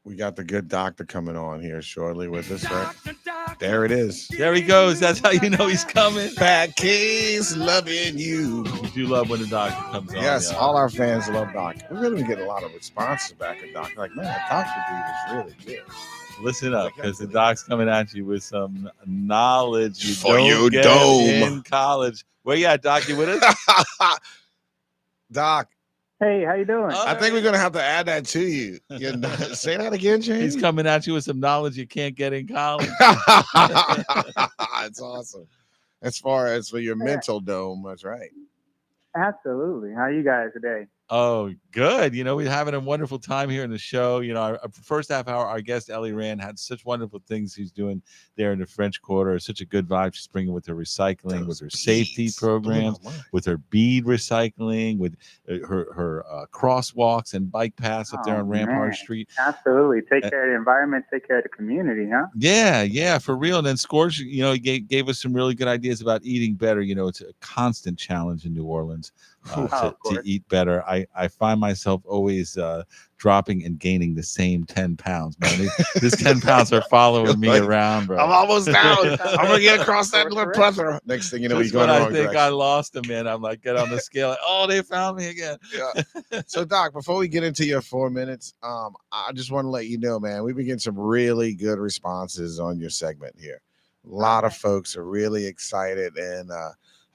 We got the good doctor coming on here shortly with us, right? There it is. There he goes. That's how you know he's coming. Fat Keys, loving you. You do love when the doctor comes on. Yes, yeah. all our fans love Doc. We're really been getting a lot of responses back at Doc. Like, man, that doctor dude is really good. Listen up, because the doc's coming at you with some knowledge you For don't your get dome. in college. Where you at, Doc? You with us? Doc. Hey, how you doing? I think we're gonna have to add that to you. Say that again, James. He's coming at you with some knowledge you can't get in college. It's awesome. As far as for your mental dome, that's right. Absolutely. How you guys today? Oh, good. You know, we're having a wonderful time here in the show. You know, our first half hour, our guest, Ellie Rand, had such wonderful things she's doing there in the French Quarter. Such a good vibe she's bringing with her recycling, with her safety programs, with her bead recycling, with her crosswalks and bike paths up there on Rampart Street. Absolutely. Take care of the environment, take care of the community, huh? Yeah, for real. And then Scorch, you know, gave us some really good ideas about eating better. You know, it's a constant challenge in New Orleans to eat better. I find myself always dropping and gaining the same 10 pounds, man. These 10 pounds are following me around, bro. I'm almost down. I'm gonna get across that little plethora. Next thing you know, Just you're going when the I wrong think direction. I lost him, man. I'm like, get on the scale. Like, oh, they found me again. Yeah. So, Doc, before we get into your 4 minutes, I just want to let you know, man, we've been getting some really good responses on your segment here. A lot of folks are really excited and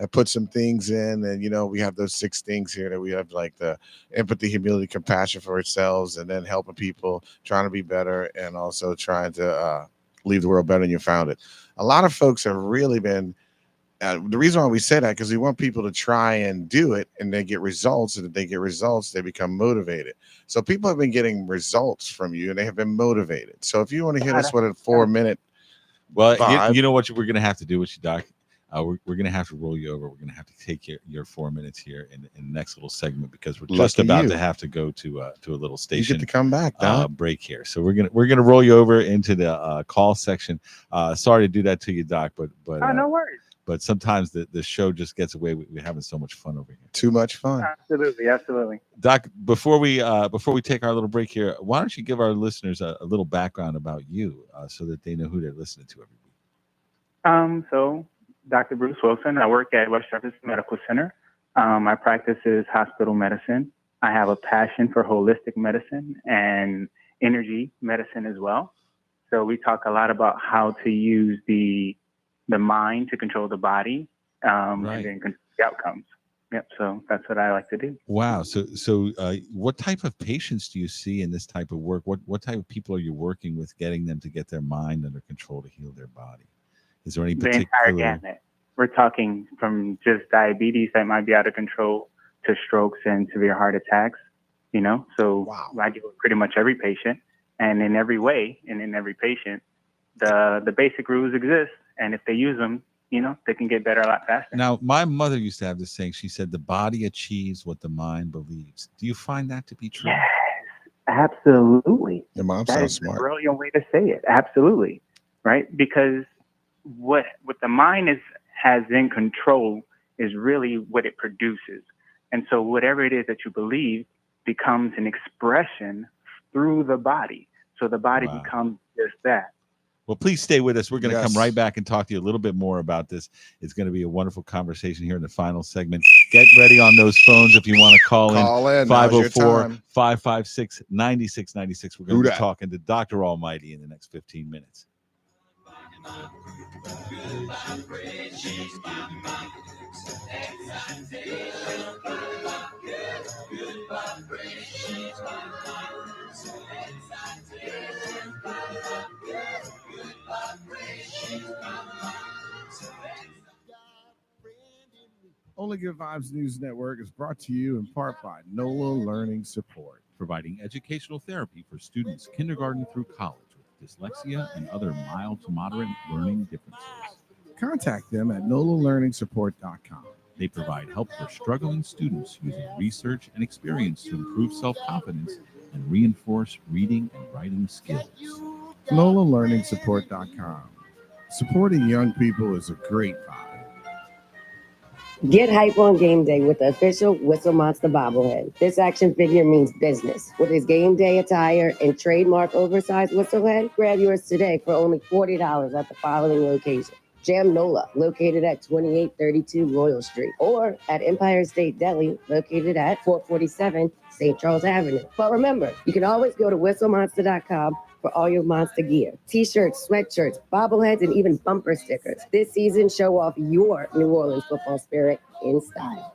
have put some things in, and you know, we have those 6 things here that we have, like the empathy, humility, compassion for ourselves, and then helping people, trying to be better, and also trying to leave the world better than you found it. A lot of folks have really been the reason why we say that, because we want people to try and do it and they get results, and if they get results, they become motivated. So people have been getting results from you and they have been motivated. So if you want to hit us with a 4 minute Well, you know what we're going to have to do with you, Doc? We're going to have to roll you over. We're going to have to take your 4 minutes here in the next little segment, because we're just about to have to go to a little station. You get to come back, Doc. Break here. So we're gonna roll you over into the call section. Sorry to do that to you, Doc, but no worries. But sometimes the show just gets away. We're having so much fun over here. Too much fun. Absolutely. Doc, before we take our little break here, why don't you give our listeners a little background about you, so that they know who they're listening to every week? So Dr. Bruce Wilson. I work at West Jefferson Medical Center. My practice is hospital medicine. I have a passion for holistic medicine and energy medicine as well. So we talk a lot about how to use the mind to control the body, and then control the outcomes. Yep. So that's what I like to do. Wow. So what type of patients do you see in this type of work? What type of people are you working with, getting them to get their mind under control to heal their body? Is there any particular? The entire gamut. we're talking from just diabetes that might be out of control to strokes and severe heart attacks, you know? So I deal with pretty much every patient, and in every way and in every patient, the basic rules exist. And if they use them, you know, they can get better a lot faster. Now, my mother used to have this saying. She said, the body achieves what the mind believes. Do you find that to be true? Yes, absolutely. Your mom That sounds is smart. a brilliant way to say it. Absolutely. Right? Because what the mind has in control is really what it produces. And so whatever it is that you believe becomes an expression through the body. So the body becomes just that. Well, please stay with us. We're going to Yes. come right back and talk to you a little bit more about this. It's going to be a wonderful conversation here in the final segment. Get ready on those phones if you want to call in. Now's your time. 504-556-9666. We're going to be talking to Dr. Almighty in the next 15 minutes. Only Good Vibes News Network is brought to you in part by NOLA Learning Support, providing educational therapy for students kindergarten through college with dyslexia and other mild to moderate learning differences. Contact them at NOLALearningsupport.com. They provide help for struggling students using research and experience to improve self-confidence and reinforce reading and writing skills. NOLALearningsupport.com. Supporting young people is a great vibe. Get hype on game day with the official Whistle Monster bobblehead. This action figure means business. With its game day attire and trademark oversized whistle head, grab yours today for only $40 at the following location. Jam Nola, located at 2832 Royal Street, or at Empire State Deli, located at 447 St. Charles Avenue. But remember, you can always go to whistlemonster.com for all your monster gear. T-shirts, sweatshirts, bobbleheads, and even bumper stickers. This season, show off your New Orleans football spirit in style.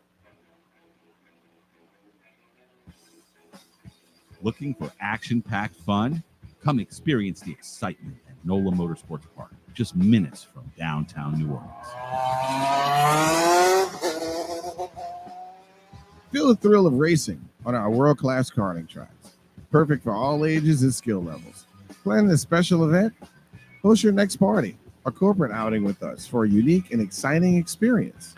Looking for action-packed fun? Come experience the excitement at NOLA Motorsports Park, just minutes from downtown New Orleans. Feel the thrill of racing on our world-class karting tracks. Perfect for all ages and skill levels. Plan this special event? Host your next party or corporate outing with us for a unique and exciting experience.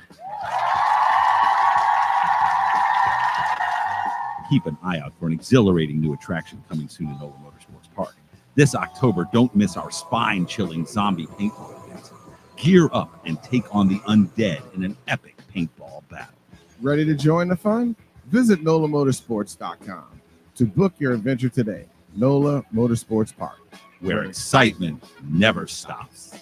Keep an eye out for an exhilarating new attraction coming soon to NOLA Motorsports Park. This October, don't miss our spine-chilling zombie paintball event. Gear up and take on the undead in an epic paintball battle. Ready to join the fun? Visit NOLAMotorsports.com to book your adventure today. NOLA Motorsports Park, where excitement never stops.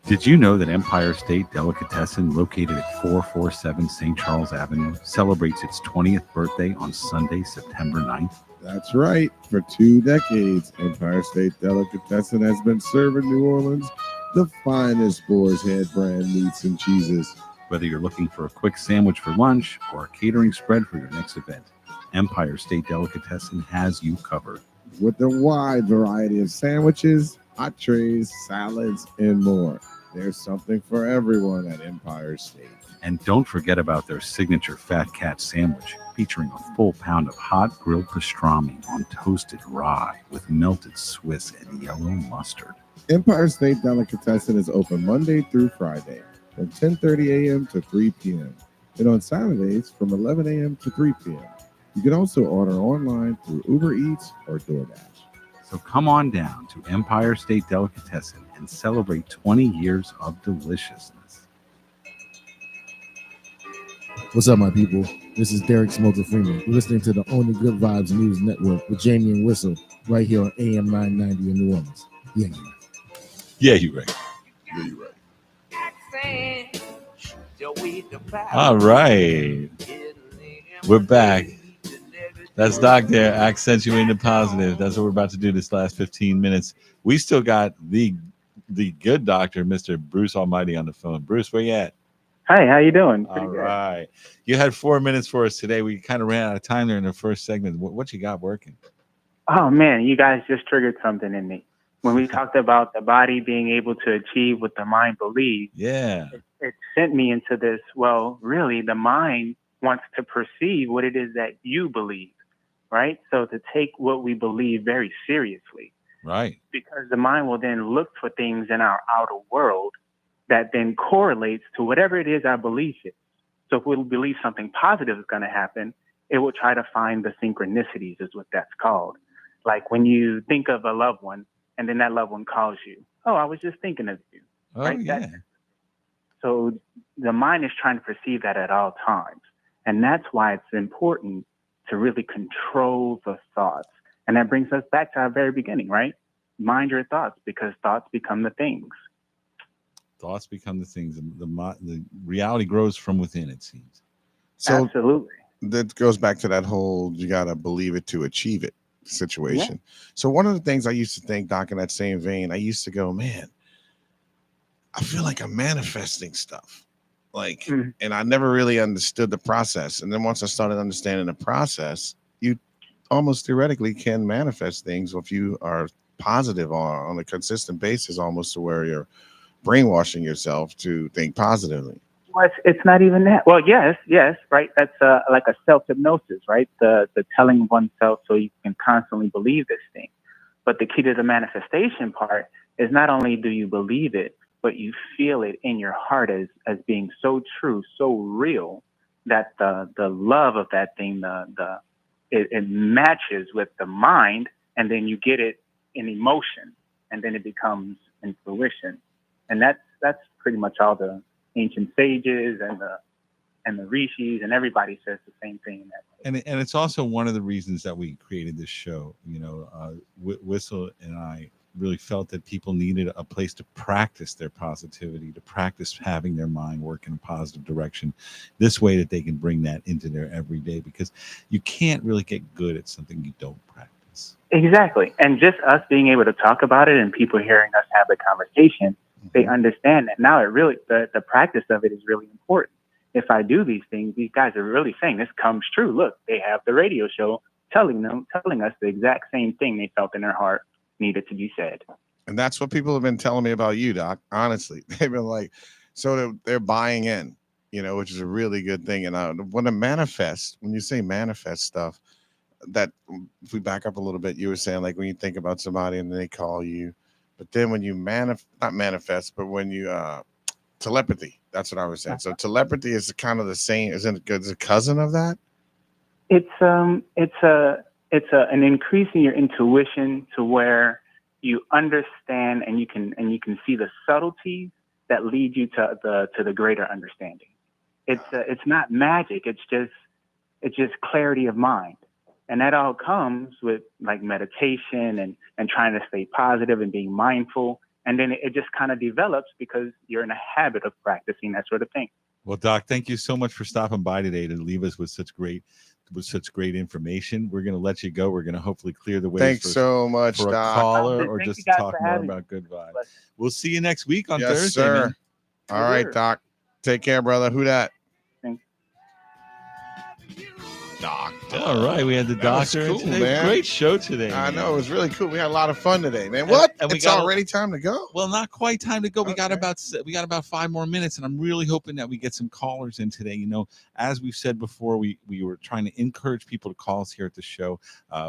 Did you know that Empire State Delicatessen, located at 447 St. Charles Avenue, celebrates its 20th birthday on Sunday, September 9th? That's right. For 2 decades, Empire State Delicatessen has been serving New Orleans the finest Boar's Head brand meats and cheeses. Whether you're looking for a quick sandwich for lunch or a catering spread for your next event, Empire State Delicatessen has you covered. With a wide variety of sandwiches, entrees, salads, and more. There's something for everyone at Empire State. And don't forget about their signature Fat Cat sandwich, featuring a full pound of hot grilled pastrami on toasted rye with melted Swiss and yellow mustard. Empire State Delicatessen is open Monday through Friday from 10:30 a.m. to 3 p.m. and on Saturdays from 11 a.m. to 3 p.m. You can also order online through Uber Eats or DoorDash. So come on down to Empire State Delicatessen and celebrate 20 years of deliciousness. What's up, my people? This is Derek Smoker Freeman. You're listening to the Only Good Vibes News Network with Jamie and Whistle right here on AM 990 in New Orleans. Yeah, you're right. Yeah, you're right. Yeah, you're right. All right. We're back. That's Dr. Accentuating the Positive. That's what we're about to do this last 15 minutes. We still got the good doctor, Mr. Bruce Almighty, on the phone. Bruce, where you at? Hi, how you doing? All right. You had 4 minutes for us today. We kind of ran out of time there in the first segment. What you got working? Oh, man, you guys just triggered something in me. When we talked about the body being able to achieve what the mind believes, Yeah. it sent me into this, well, really, the mind wants to perceive what it is that you believe, right? So to take what we believe very seriously, Right. because the mind will then look for things in our outer world that then correlates to whatever it is our belief is. So if we believe something positive is going to happen, it will try to find the synchronicities, is what that's called. Like when you think of a loved one and then that loved one calls you, oh, I was just thinking of you. Oh, right? yeah. So the mind is trying to perceive that at all times. And that's why it's important to really control the thoughts. And that brings us back to our very beginning, right? Mind your thoughts, because thoughts become the things. Thoughts become the things. The reality grows from within, it seems. So absolutely. That goes back to that whole you got to believe it to achieve it situation. So one of the things I used to think, Doc, in that same vein, I used to go, man, I feel like I'm manifesting stuff. Like, and I never really understood the process. And then once I started understanding the process, you almost theoretically can manifest things if you are positive on a consistent basis, almost to where you're brainwashing yourself to think positively. Well, it's not even that. Well, yes, right. That's like a self-hypnosis, right? The telling oneself so you can constantly believe this thing. But the key to the manifestation part is not only do you believe it, but you feel it in your heart as being so true, so real, that the love of that thing, it matches with the mind, and then you get it in emotion, and then it becomes in fruition. And that's pretty much all the ancient sages and the rishis and everybody says the same thing. And it's also one of the reasons that we created this show. You know, Whistle and I really felt that people needed a place to practice their positivity, to practice having their mind work in a positive direction. This way that they can bring that into their everyday, because you can't really get good at something you don't practice. Exactly. And just us being able to talk about it and people hearing us have the conversation, they understand that now it really, the practice of it is really important. If I do these things, these guys are really saying this comes true. Look, they have the radio show telling us the exact same thing they felt in their heart needed to be said. And that's what people have been telling me about you, Doc. Honestly, they've been like, so they're buying in, you know, which is a really good thing. And when you say manifest stuff, that if we back up a little bit, you were saying like when you think about somebody and they call you, but then when you not manifest, but when you telepathy, that's what I was saying. So telepathy is kind of the same. Isn't it good? Is a cousin of that? It's an increase in your intuition to where you understand and you can see the subtleties that lead you to the greater understanding. It's not magic. It's just clarity of mind. And that all comes with like meditation and trying to stay positive and being mindful. And then it just kind of develops because you're in a habit of practicing that sort of thing. Well, Doc, thank you so much for stopping by today to leave us with such great information. We're going to let you go. We're going to hopefully clear the way. Thanks so much, for a Doc. caller or just talk more about good vibes. We'll see you next week on Thursday. Sir. Man. All right, Doc. Take care, brother. Who dat? Doctor. All right, we had the doctor. Cool, today. Man. Great show today. I man. know, it was really cool. We had a lot of fun today, man. What? And It's already time to go. Well, not quite time to go. We got about 5 more minutes, and I'm really hoping that we get some callers in today. You know, as we've said before, we were trying to encourage people to call us here at the show.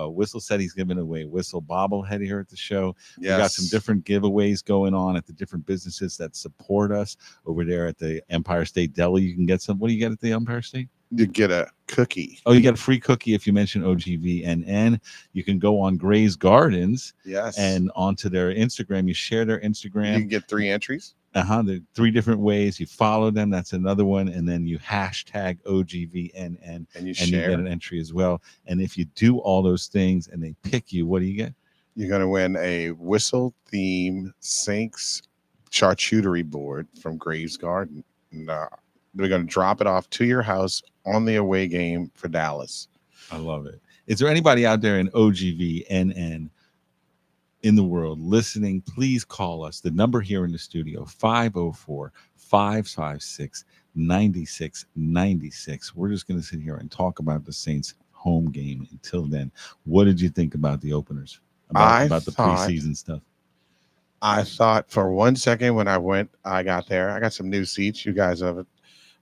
Whistle said he's giving away Whistle bobblehead here at the show. Yes. We got some different giveaways going on at the different businesses that support us over there at the Empire State Deli. You can get some. What do you get at the Empire State? You get a cookie. Oh, you get a free cookie if you mention OGVNN. You can go on Gray's Gardens. Yes. And onto their Instagram. You share their Instagram. You can get 3 entries. There are 3 different ways. You follow them. That's another one. And then you hashtag OGVNN. And you get an entry as well. And if you do all those things and they pick you, what do you get? You're going to win a Whistle theme Sinks charcuterie board from Gray's Garden. And, we're going to drop it off to your house on the away game for Dallas. I love it. Is there anybody out there in OGVNN in the world listening? Please call us. The number here in the studio, 504-556-9696. We're just going to sit here and talk about the Saints home game. Until then, what did you think about the openers? About the preseason stuff? I thought for 1 second when I got there, I got some new seats. You guys have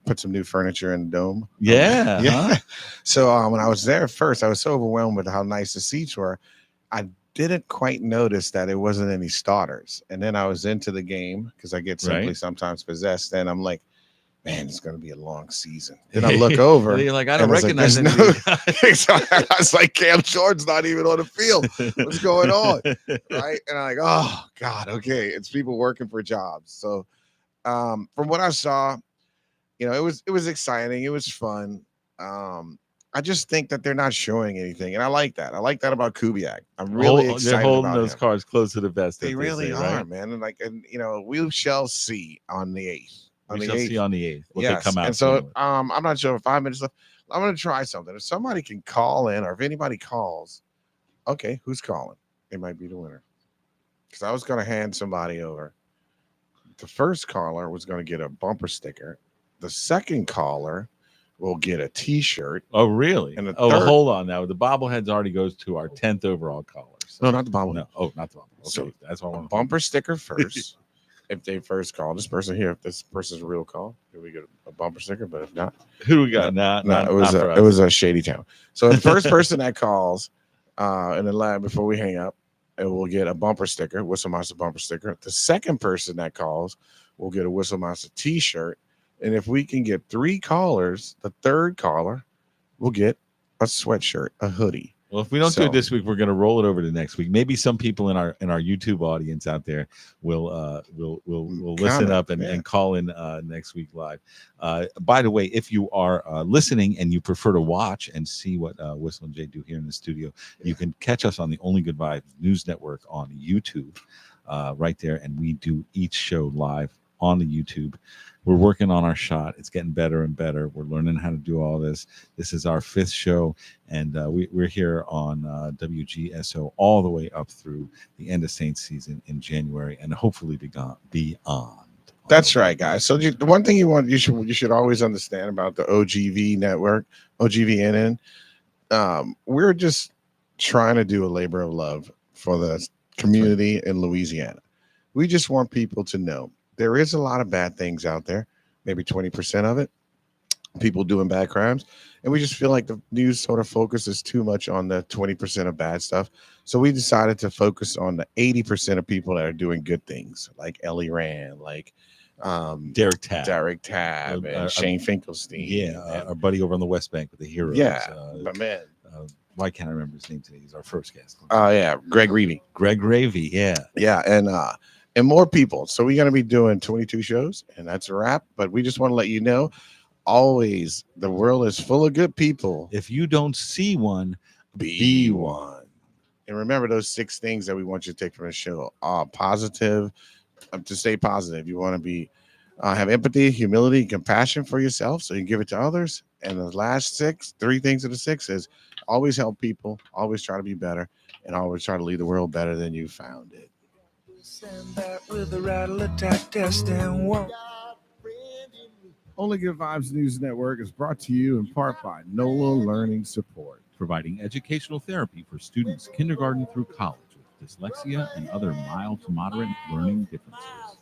put some new furniture in the dome. Yeah. Yeah. Huh? So when I was there first, I was so overwhelmed with how nice the seats were. I didn't quite notice that it wasn't any starters. And then I was into the game because I get simply Right. sometimes possessed. And I'm like, man, it's going to be a long season. Then I look over. And then you're like, I don't and it's recognize there's any of these I was like, Cam Jordan's not even on the field. What's going on? Right. And I'm like, oh, God, okay. It's people working for jobs. So from what I saw, you know, it was exciting. It was fun. I just think that they're not showing anything. And I like that. I like that about Kubiak. I'm really excited They're holding about those him. cards close to the vest. They as really say, are, right? man. And you know, we shall see on the 8th. We shall see on the 8th what Yes. they come out. And so with. I'm not sure if 5 minutes left. I'm going to try something. If somebody can call in, or if anybody calls, okay, who's calling? It might be the winner. Because I was going to hand somebody over. The first caller was going to get a bumper sticker. The second caller will get a T-shirt. Oh, really? And the well, third, hold on now. The bobbleheads already goes to our 10th overall caller. So. No, not the bobblehead. No. Oh, not the bobblehead. Okay. So that's what I want. Bumper sticker first. If they first call this person here, if this person's a real call, here we get a bumper sticker. But if not, who we got? It was a shady town. So the first person that calls in the lab before we hang up, it will get a bumper sticker, Whistle Monster bumper sticker. The second person that calls will get a Whistle Monster T-shirt. And if we can get 3 callers, the third caller will get a sweatshirt, a hoodie. Well, if we don't do it this week, we're going to roll it over to next week. Maybe some people in our YouTube audience out there will listen up and call in next week live. By the way, if you are listening and you prefer to watch and see what Whistle and Jay do here in the studio, you can catch us on the Only Good Vibes News Network on YouTube, right there, and we do each show live on the YouTube. We're working on our shot. It's getting better and better. We're learning how to do all this. This is our 5th show, and we're here on WGSO all the way up through the end of Saints season in January, and hopefully beyond. That's right, guys. So the one thing you should always understand about the OGV network, OGVNN, we're just trying to do a labor of love for the community in Louisiana. We just want people to know there is a lot of bad things out there, maybe 20% of it, people doing bad crimes. And we just feel like the news sort of focuses too much on the 20% of bad stuff. So we decided to focus on the 80% of people that are doing good things, like Ellie Rand, like Derek Tabb, and Shane Finkelstein. Yeah, our buddy over on the West Bank with the Heroes. Yeah, my man. Why can't I remember his name today? He's our first guest. Oh, yeah, Greg Reevy. Yeah. And more people. So we're going to be doing 22 shows, and that's a wrap. But we just want to let you know, always, the world is full of good people. If you don't see one, be one. And remember those 6 things that we want you to take from the show. Positive, to stay positive. You want to be have empathy, humility, compassion for yourself, so you can give it to others. And the last 3 things of the 6 is always help people, always try to be better, and always try to leave the world better than you found it. Send back with a rattle attack test and one. Only Good Vibes News Network is brought to you in part by NOLA Learning Support, providing educational therapy for students kindergarten through college with dyslexia and other mild to moderate learning differences.